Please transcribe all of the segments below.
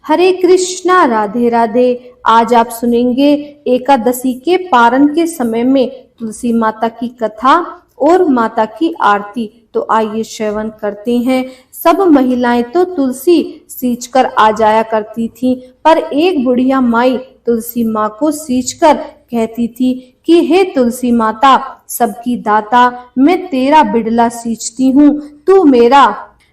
हरे कृष्णा, राधे राधे। आज आप सुनेंगे एकादशी के पारण के समय में तुलसी माता की कथा और माता की आरती। तो आइए श्रवण करते हैं। सब महिलाएं तो तुलसी सींचकर आ जाया करती थीं, पर एक बुढ़िया माई तुलसी माँ को सींचकर कहती थी कि हे तुलसी माता, सबकी दाता, मैं तेरा बिड़ला सींचती हूँ, तू मेरा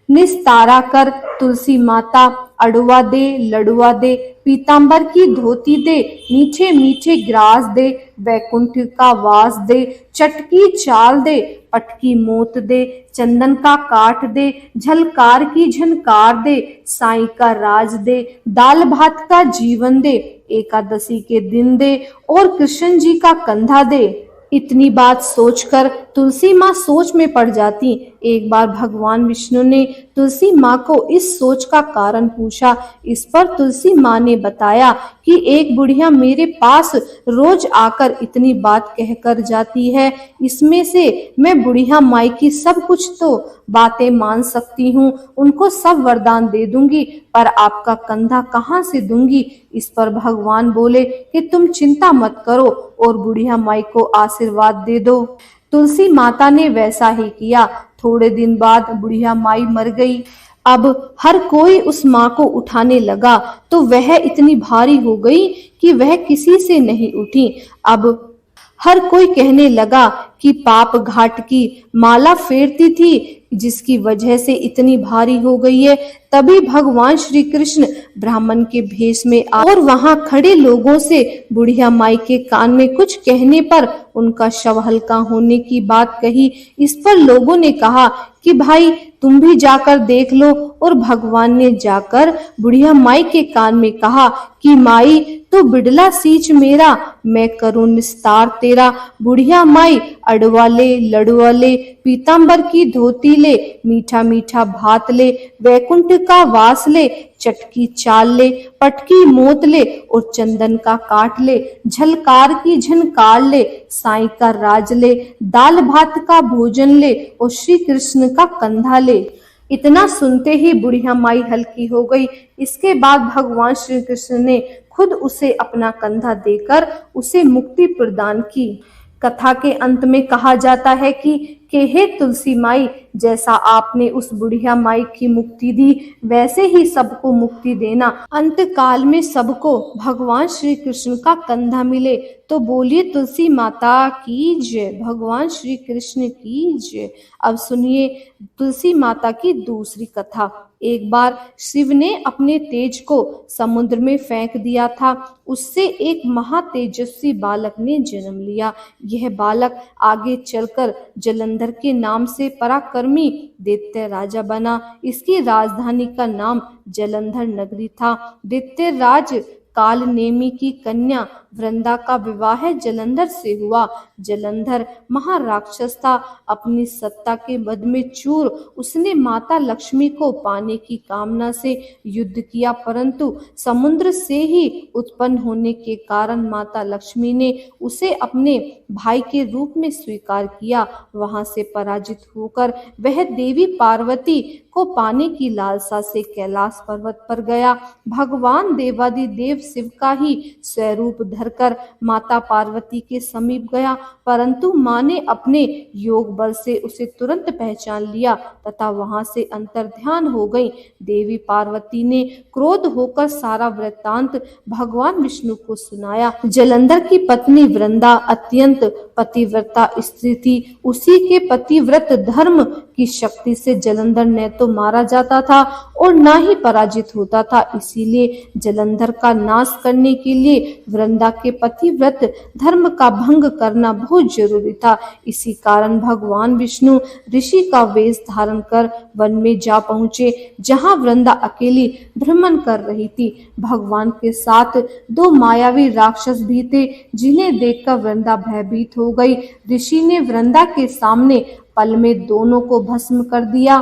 निस्तारा कर। तुलसी माता अड़ुआ दे, लड़ुआ दे, पीतांबर की धोती दे, मीठे मीठे ग्रास दे, वैकुंठ का वास दे, चटकी चाल दे, पटकी मोत दे, चंदन का काठ दे, झलकार की झनकार दे, साईं का राज दे, दाल भात का जीवन दे, एकादशी के दिन दे और कृष्ण जी का कंधा दे। इतनी बात सोचकर तुलसी माँ सोच में पड़ जाती। एक बार भगवान विष्णु ने तुलसी माँ को इस सोच का कारण पूछा। इस पर तुलसी माँ ने बताया कि एक बुढ़िया मेरे पास रोज आकर इतनी बात कहकर जाती है, इसमें से मैं बुढ़िया माई की सब कुछ तो बातें मान सकती हूँ, उनको सब वरदान दे दूंगी, पर आपका कंधा कहाँ से दूंगी। इस पर भगवान बोले कि तुम चिंता मत करो और बुढ़िया माई को आशीर्वाद दे दो। तुलसी माता ने वैसा ही किया। थोड़े दिन बाद बुढ़िया माई मर गई। अब हर कोई उस माँ को उठाने लगा तो वह इतनी भारी हो गई कि वह किसी से नहीं उठी। अब हर कोई कहने लगा कि पाप घाट की माला फेरती थी, जिसकी वजह से इतनी भारी हो गई है। तभी भगवान श्री कृष्ण ब्राह्मण के भेष में और वहां खड़े लोगों से बुढ़िया माई के कान में कुछ कहने पर उनका शव हल्का होने की बात कही। इस पर लोगों ने कहा कि भाई तुम भी जाकर देख लो, और भगवान ने जाकर बुढ़िया माई के कान में कहा कि माई तो बिड़ला सींच मेरा, मैं करूं निस्तार तेरा। बुढ़िया माई अड़वा ले, लड़वा ले, पीतांबर की धोती ले, मीठा मीठा भात ले, वैकुंठ का वास ले, चटकी चाल ले, पटकी मोत ले और चंदन का काट ले, झलकार की झनकार ले, साईं का राज ले, दाल भात का भोजन ले और श्री कृष्ण का कंधा ले। इतना सुनते ही बुढ़िया माई हल्की हो गई। इसके बाद भगवान श्री कृष्ण ने खुद उसे अपना कंधा देकर उसे मुक्ति प्रदान की। कथा के अंत में कहा जाता है कि हे तुलसी माई, जैसा आपने उस बुढ़िया माई की मुक्ति दी, वैसे ही सबको मुक्ति देना। अंत काल में सबको भगवान श्री कृष्ण का कंधा मिले। तो बोलिए तुलसी माता की जय, भगवान श्री कृष्ण की जय। अब सुनिए तुलसी माता की दूसरी कथा। एक बार शिव ने अपने तेज को समुद्र में फेंक दिया था। उससे एक महातेजस्वी बालक ने जन्म लिया। यह बालक आगे चलकर जलंधर के नाम से पराक्रमी दैत्य राजा बना। इसकी राजधानी का नाम जलंधर नगरी था। दैत्य राज काल नेमी की कन्या वृंदा का विवाह जलंधर से हुआ। जलंधर महाराक्षस था। अपनी सत्ता के मद में चूर उसने माता लक्ष्मी को पाने की कामना से युद्ध किया, परंतु समुद्र से ही उत्पन्न होने के कारण माता लक्ष्मी ने उसे अपने भाई के रूप में स्वीकार किया। वहां से पराजित होकर वह देवी पार्वती को पाने की लालसा से कैलाश पर्वत पर गया। भगवान देवादिदेव शिव का ही स्वरूप धरकर माता पार्वती के समीप गया, परंतु मां ने अपने योग बल से उसे तुरंत पहचान लिया तथा वहां से अंतर्ध्यान हो गई। देवी पार्वती ने क्रोध होकर सारा वृत्तांत भगवान विष्णु को सुनाया। जलंधर की पत्नी वृंदा अत्यंत पतिव्रता स्त्री थी। उसी के पतिव्रत धर्म की शक्ति से जलंधर न तो मारा जाता था और न ही पराजित होता था। इसीलिए जलंधर का नाश करने के लिए वृंदा के पतिव्रत धर्म का भंग करना बहुत जरूरी था। इसी कारण भगवान विष्णु ऋषि का वेश धारण कर वन में जा पहुंचे, जहां वृंदा अकेली भ्रमण कर रही थी। भगवान के साथ दो मायावी राक्षस भी थे, जिन्हें देखकर वृंदा भयभीत हो गई। ऋषि ने वृंदा के सामने पल में दोनों को भस्म कर दिया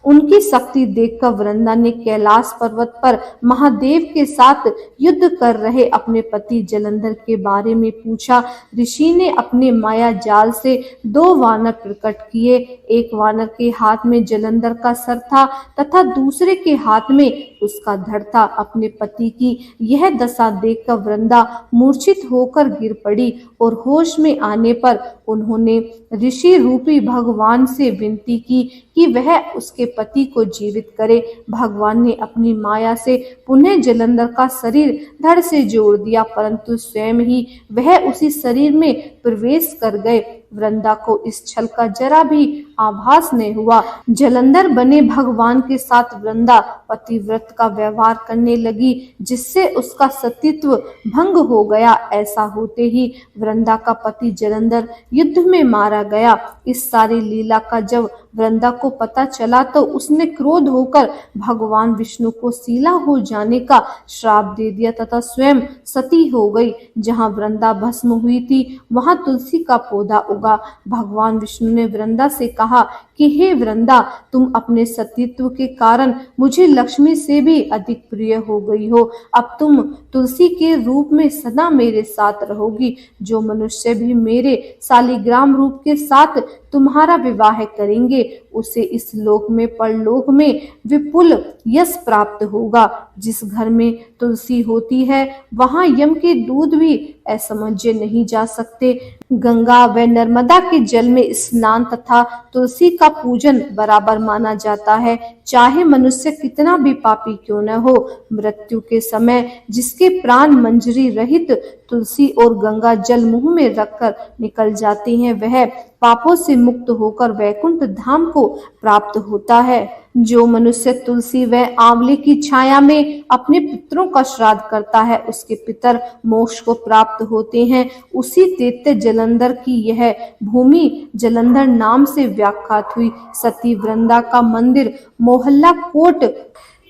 उनकी शक्ति देखकर वृंदा ने कैलाश पर्वत पर महादेव के साथ युद्ध कर रहे अपने पति जलंधर के बारे में पूछा। ऋषि ने अपने माया जाल से 2 वानर प्रकट किए। एक वानर के हाथ में जलंधर का सर था तथा दूसरे के हाथ में उसका धड़ था। अपने पति की यह दशा देखकर वृंदा मूर्छित होकर गिर पड़ी और होश में आने पर उन्होंने ऋषि रूपी भगवान से विनती की कि वह उसके पति को जीवित करे। भगवान ने अपनी माया से पुनः जलंधर का शरीर धड़ से जोड़ दिया, परंतु स्वयं ही वह उसी शरीर में प्रवेश कर गए। वृंदा को इस छल का जरा भी आभास नहीं हुआ। जलंधर बने भगवान के साथ वृंदा पतिव्रत का व्यवहार करने लगी, जिससे उसका सतीत्व भंग हो गया। ऐसा होते ही वृंदा का पति जलंधर युद्ध में मारा गया। इस सारी लीला का जब वृंदा को पता चला तो उसने क्रोध होकर भगवान विष्णु को शीला हो जाने का श्राप दे दिया तथा स्वयं सती हो गई। जहाँ वृंदा भस्म हुई थी वहां तुलसी का पौधा उगा। भगवान विष्णु ने वृंदा से कहा कि हे वृंदा, तुम अपने सतीत्व के कारण मुझे लक्ष्मी से भी अधिक प्रिय हो गई हो। अब तुम तुलसी के रूप में सदा मेरे साथ रहोगी। जो मनुष्य भी मेरे शालिग्राम रूप के साथ तुम्हारा विवाह करेंगे उसे इस लोक में परलोक में विपुल यश प्राप्त होगा। जिस घर में तुलसी होती है वहां यम के दूत भी असमंजस नहीं जा सकते। गंगा व नर्मदा के जल में स्नान तथा तुलसी का पूजन बराबर माना जाता है, चाहे मनुष्य कितना भी पापी क्यों न हो। मृत्यु के समय जिसके प्राण मंजरी रहित तुलसी और गंगा जल मुंह में रखकर निकल जाते हैं वह पापों से मुक्त होकर वैकुंठ धाम को प्राप्त होता है। जो मनुष्य तुलसी व आंवले की छाया में अपने पितरों का श्राद्ध करता है उसके पितर मोक्ष को प्राप्त होते हैं। उसी दैत्य जलंधर की यह भूमि जलंधर नाम से व्याख्यात हुई। सती वृंदा का मंदिर मोहल्ला कोट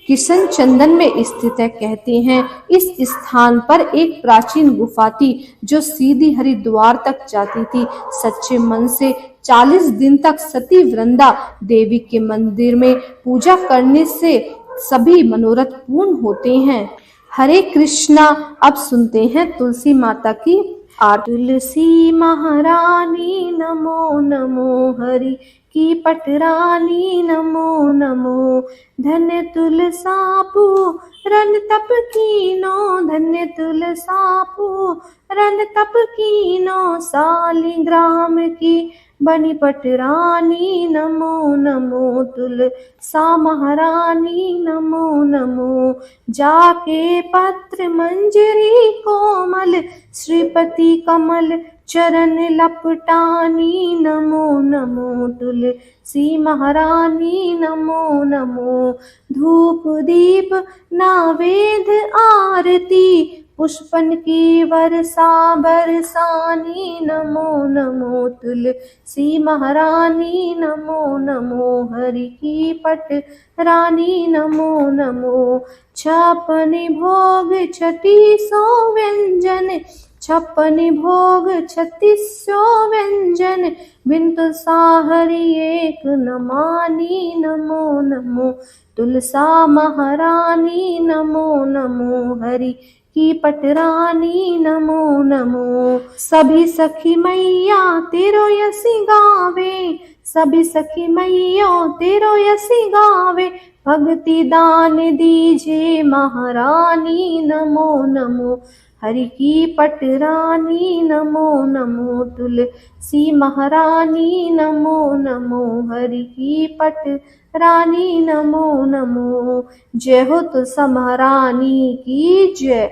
किशन चंदन में स्थित है। कहते हैं इस स्थान पर एक प्राचीन गुफा थी जो सीधी हरिद्वार तक जाती थी। सच्चे मन से 40 दिन तक सती वृंदा देवी के मंदिर में पूजा करने से सभी मनोरथ पूर्ण होते हैं। हरे कृष्णा। अब सुनते हैं तुलसी माता की आरती। तुलसी महारानी नमो नमो, हरि की पटरानी नमो नमो। धन्य तुलसापू रन तप कीनो, धन्य तुलसापू रन तप कीनो। शालिग्राम की बनी पटरानी नमो नमो, तुलसा महारानी नमो नमो। जाके पत्र मंजरी कोमल, श्रीपति कमल चरण लपटानी नमो नमो, तुलसी महारानी नमो नमो। धूप दीप नवेद आरती, पुष्पन की वर्षा बरसानी नमो नमो, तुलसी महारानी नमो नमो। हरि की पट रानी नमो नमो। छप्पन भोग 3600 व्यंजन, 56 भोग 3600 व्यंजन। बिंतु साहरी एक नमानी नमो नमो, तुलसा महारानी नमो नमो। हरि की पटरानी नमो नमो। सभी सखी मैया तेरो यसी गावे, सभी सखी मैया तेरो यसी गावे। भक्ति दान दीजे महारानी नमो नमो। हरि की पटरानी नमो नमो, तुलसी महारानी नमो नमो। हरि की पटरानी नमो नमो। जय हो तुलसा महारानी की जय।